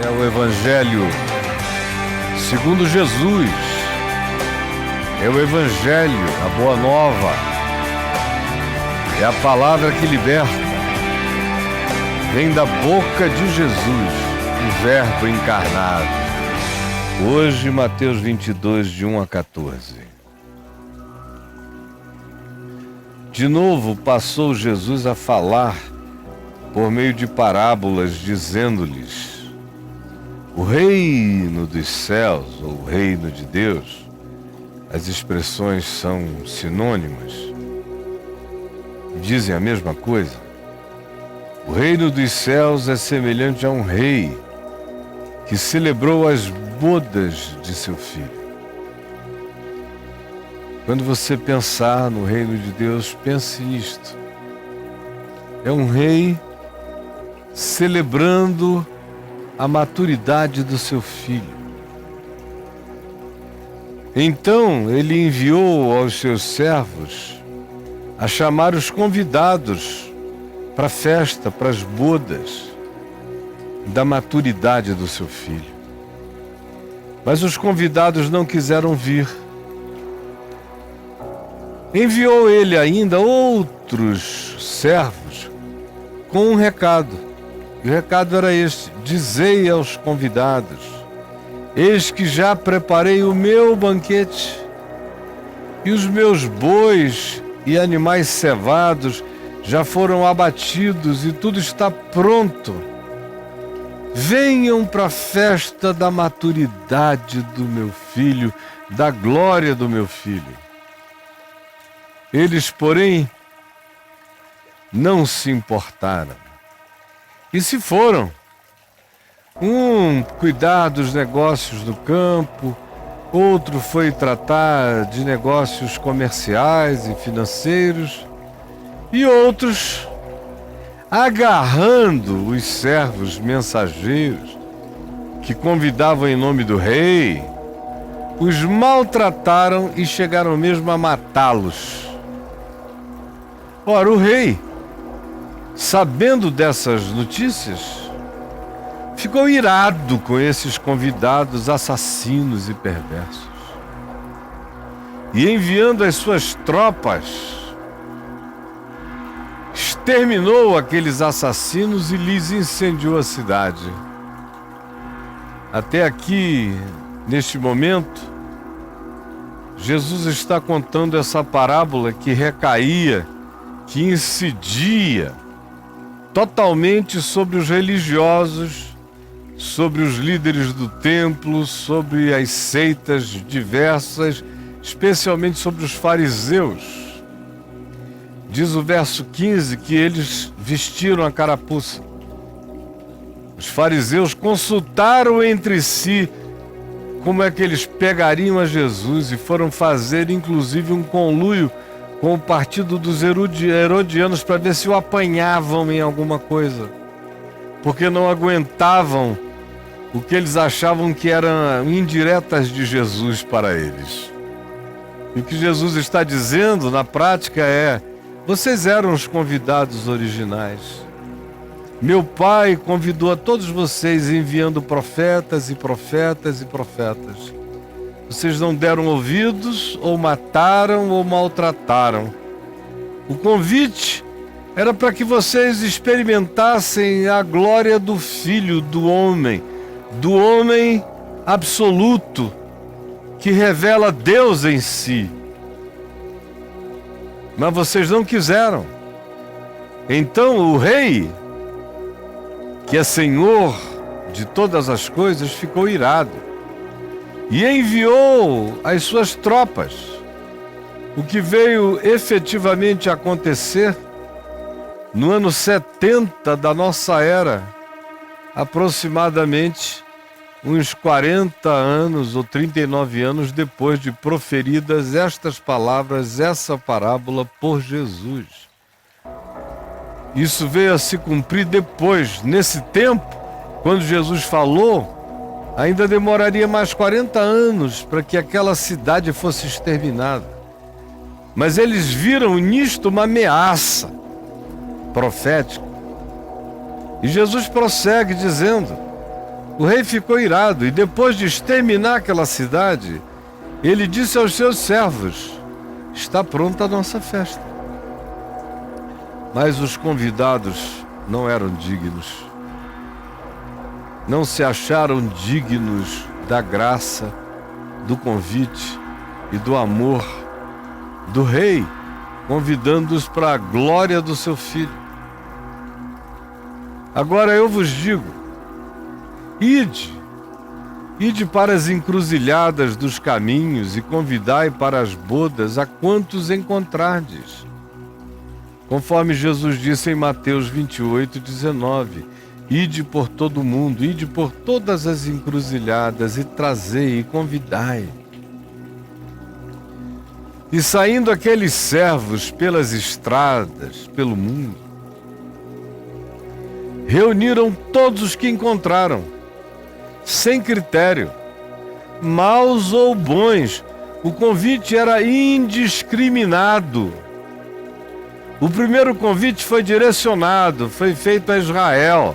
É o Evangelho segundo Jesus. É o Evangelho, a Boa Nova. É a palavra que liberta. Vem da boca de Jesus, o Verbo encarnado. Hoje, Mateus 22, de 1 a 14. De novo passou Jesus a falar por meio de parábolas, dizendo-lhes: o reino dos céus, ou o reino de Deus, as expressões são sinônimas, dizem a mesma coisa. O reino dos céus é semelhante a um rei que celebrou as bodas de seu filho. Quando você pensar no reino de Deus, pense nisto. É um rei celebrando a maturidade do seu filho. Então ele enviou aos seus servos a chamar os convidados para a festa, para as bodas da maturidade do seu filho. Mas os convidados não quiseram vir. Enviou ele ainda outros servos com um recado. E o recado era este: dizei aos convidados: eis que já preparei o meu banquete, e os meus bois e animais cevados já foram abatidos e tudo está pronto. Venham para a festa da maturidade do meu filho, da glória do meu filho. Eles, porém, não se importaram e se foram. Um cuidar dos negócios do campo, outro foi tratar de negócios comerciais e financeiros, e outros, agarrando os servos mensageiros que convidavam em nome do rei, os maltrataram e chegaram mesmo a matá-los. Ora, o rei, sabendo dessas notícias, ficou irado com esses convidados assassinos e perversos. E enviando as suas tropas, exterminou aqueles assassinos e lhes incendiou a cidade. Até aqui, neste momento, Jesus está contando essa parábola que recaía, que incidia totalmente sobre os religiosos, sobre os líderes do templo, sobre as seitas diversas, especialmente sobre os fariseus. Diz o verso 15 que eles vestiram a carapuça. Os fariseus consultaram entre si como é que eles pegariam a Jesus e foram fazer inclusive um conluio com o partido dos herodianos para ver se o apanhavam em alguma coisa, porque não aguentavam o que eles achavam que eram indiretas de Jesus para eles. E o que Jesus está dizendo na prática é: vocês eram os convidados originais. Meu Pai convidou a todos vocês enviando profetas e profetas e profetas. Vocês não deram ouvidos, ou mataram, ou maltrataram. O convite era para que vocês experimentassem a glória do Filho do homem absoluto, que revela Deus em si. Mas vocês não quiseram. Então o rei, que é Senhor de todas as coisas, ficou irado e enviou as suas tropas. O que veio efetivamente acontecer no ano 70 da nossa era, aproximadamente uns 40 anos ou 39 anos depois de proferidas estas palavras, essa parábola por Jesus. Isso veio a se cumprir depois. Nesse tempo, quando Jesus falou, ainda demoraria mais 40 anos para que aquela cidade fosse exterminada. Mas eles viram nisto uma ameaça profética. E Jesus prossegue dizendo: O rei ficou irado e, depois de exterminar aquela cidade, ele disse aos seus servos: está pronta a nossa festa. Mas os convidados não eram dignos. Não se acharam dignos da graça, do convite e do amor do rei, convidando-os para a glória do seu filho. Agora eu vos digo: ide para as encruzilhadas dos caminhos e convidai para as bodas a quantos encontrardes. Conforme Jesus disse em Mateus 28:19, ide por todo o mundo, ide por todas as encruzilhadas e trazei e convidai. E saindo aqueles servos pelas estradas, pelo mundo, reuniram todos os que encontraram, sem critério, maus ou bons. O convite era indiscriminado. O primeiro convite foi direcionado, foi feito a Israel.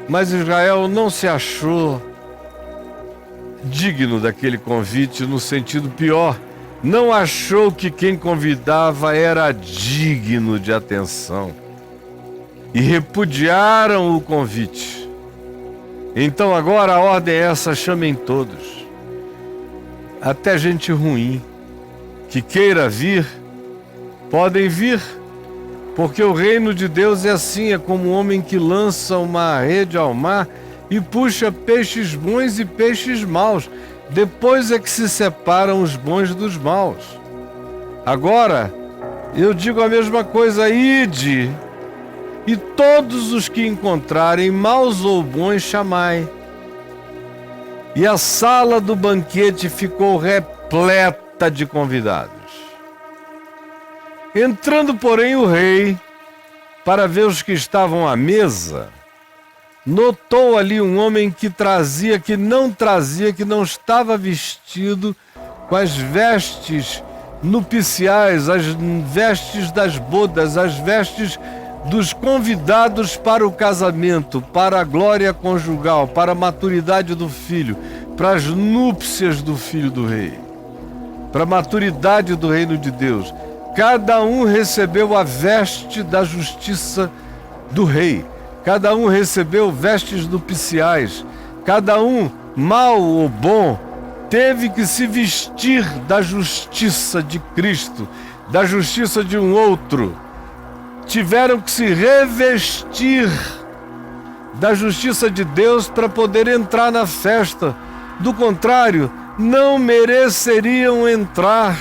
Mas Israel não se achou digno daquele convite, no sentido pior. Não achou que quem convidava era digno de atenção. E repudiaram o convite. Então agora a ordem é essa: chamem todos. Até gente ruim que queira vir, podem vir, porque o reino de Deus é assim, é como um homem que lança uma rede ao mar e puxa peixes bons e peixes maus. Depois é que se separam os bons dos maus. Agora, eu digo a mesma coisa: ide, e todos os que encontrarem, maus ou bons, chamai. E a sala do banquete ficou repleta de convidados. Entrando, porém, o rei, para ver os que estavam à mesa, notou ali um homem que não estava vestido com as vestes nupciais, as vestes das bodas, as vestes dos convidados para o casamento, para a glória conjugal, para a maturidade do filho, para as núpcias do filho do rei, para a maturidade do reino de Deus. Cada um recebeu a veste da justiça do rei. Cada um recebeu vestes nupciais. Cada um, mau ou bom, teve que se vestir da justiça de Cristo, da justiça de um outro. Tiveram que se revestir da justiça de Deus para poder entrar na festa. Do contrário, não mereceriam entrar.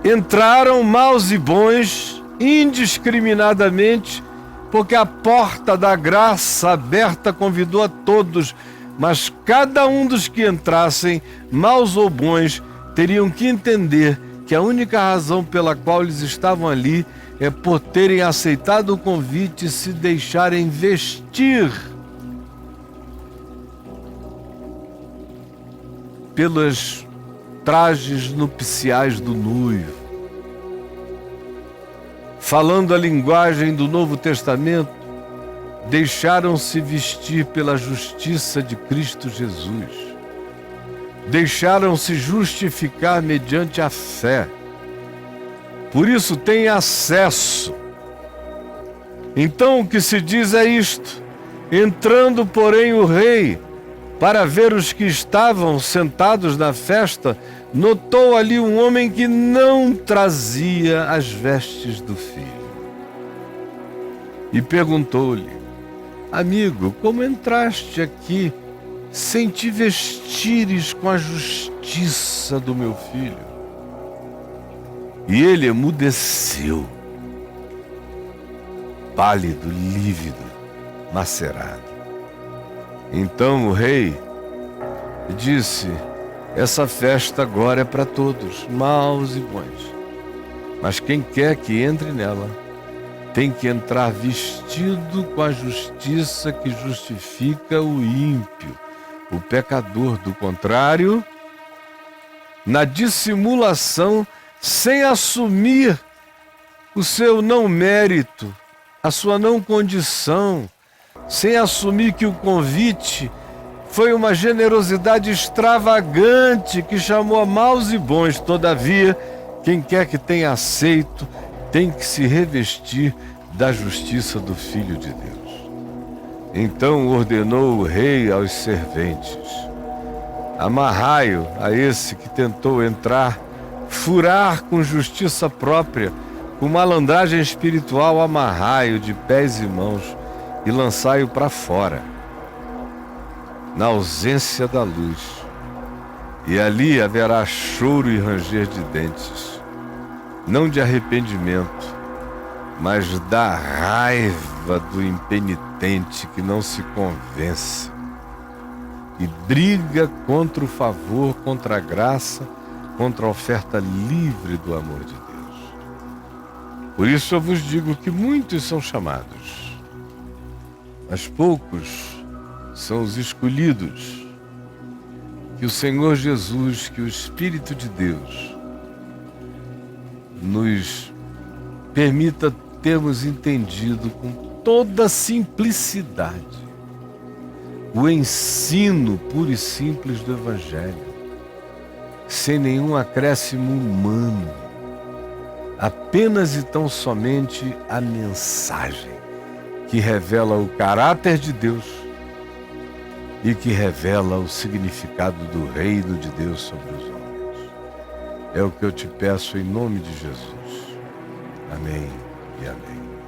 Entraram maus e bons, indiscriminadamente, porque a porta da graça aberta convidou a todos, mas cada um dos que entrassem, maus ou bons, teriam que entender que a única razão pela qual eles estavam ali é por terem aceitado o convite e se deixarem vestir pelos trajes nupciais do noivo. Falando a linguagem do Novo Testamento, deixaram-se vestir pela justiça de Cristo Jesus. Deixaram-se justificar mediante a fé. Por isso têm acesso. Então o que se diz é isto: entrando, porém, o rei, para ver os que estavam sentados na festa, notou ali um homem que não trazia as vestes do filho. E perguntou-lhe: amigo, como entraste aqui sem te vestires com a justiça do meu filho? E ele emudeceu, pálido, lívido, macerado. Então o rei disse: essa festa agora é para todos, maus e bons. Mas quem quer que entre nela, tem que entrar vestido com a justiça que justifica o ímpio, o pecador. Do contrário, na dissimulação, sem assumir o seu não mérito, a sua não condição, sem assumir que o convite foi uma generosidade extravagante que chamou a maus e bons. Todavia, quem quer que tenha aceito tem que se revestir da justiça do Filho de Deus. Então ordenou o rei aos serventes: amarrai-o a esse que tentou entrar, furar com justiça própria, com malandragem espiritual, amarrai-o de pés e mãos e lançai-o para fora, na ausência da luz. E ali haverá choro e ranger de dentes, não de arrependimento, mas da raiva do impenitente que não se convence e briga contra o favor, contra a graça, contra a oferta livre do amor de Deus. Por isso eu vos digo que muitos são chamados, mas poucos são os escolhidos. Que o Senhor Jesus, que o Espírito de Deus nos permita termos entendido com toda simplicidade o ensino puro e simples do Evangelho, sem nenhum acréscimo humano, apenas e tão somente a mensagem que revela o caráter de Deus e que revela o significado do reino de Deus sobre os homens. É o que eu te peço em nome de Jesus. Amém e amém.